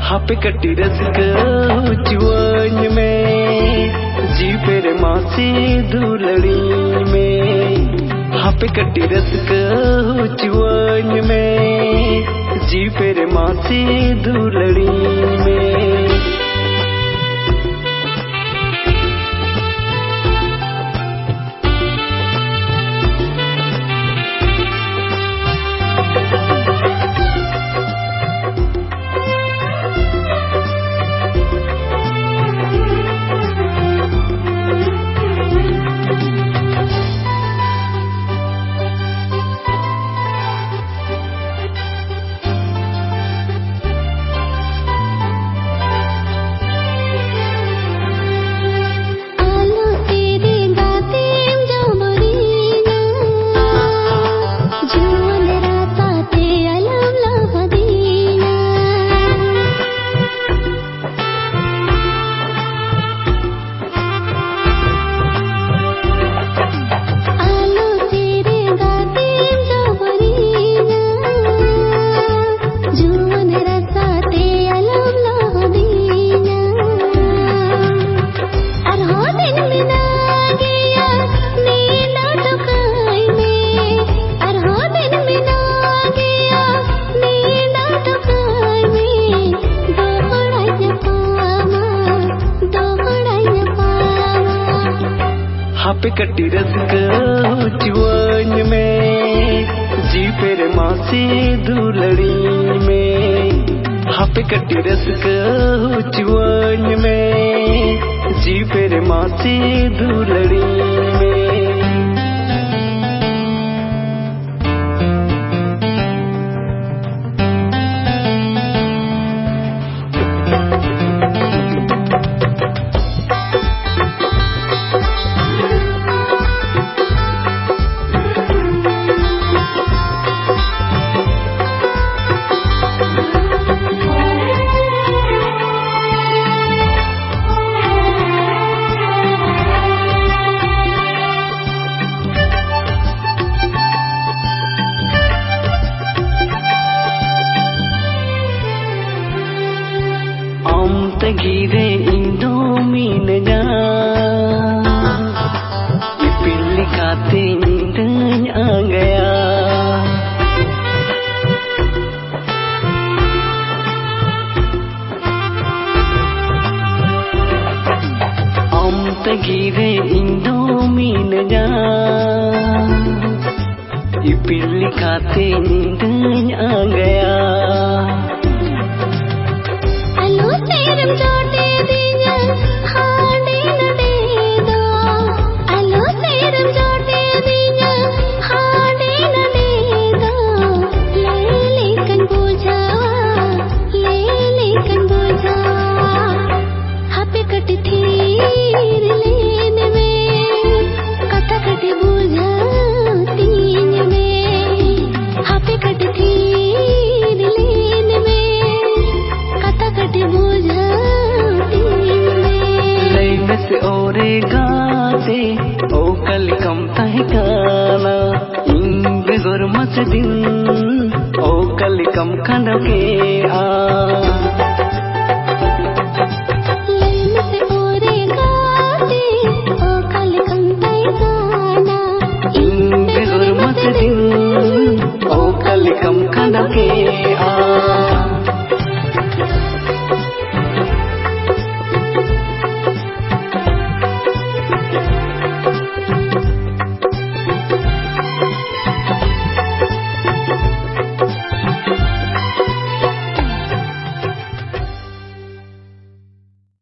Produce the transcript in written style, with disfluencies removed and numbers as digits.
हापे कटी रस्क जुआन में जी पेरे मासी दुलड़ी में हापे कटी रस्क जुआन में जी पेरे मासी दुलड़ी में हापे कटी रस्क जुआन में जी पेरे मासी दुलड़ी में हापे कटी रस्क जुआन में जी पेरे मासी दुलड़ी में गिरे इंडोमिनया इपिल खाते नींद आ गया गिरे इंडोमिनया इपिल खाते नींद आ गया ओ कल कम तहकाना इन बेगोर मत दिन ओ कल कम खाना के आ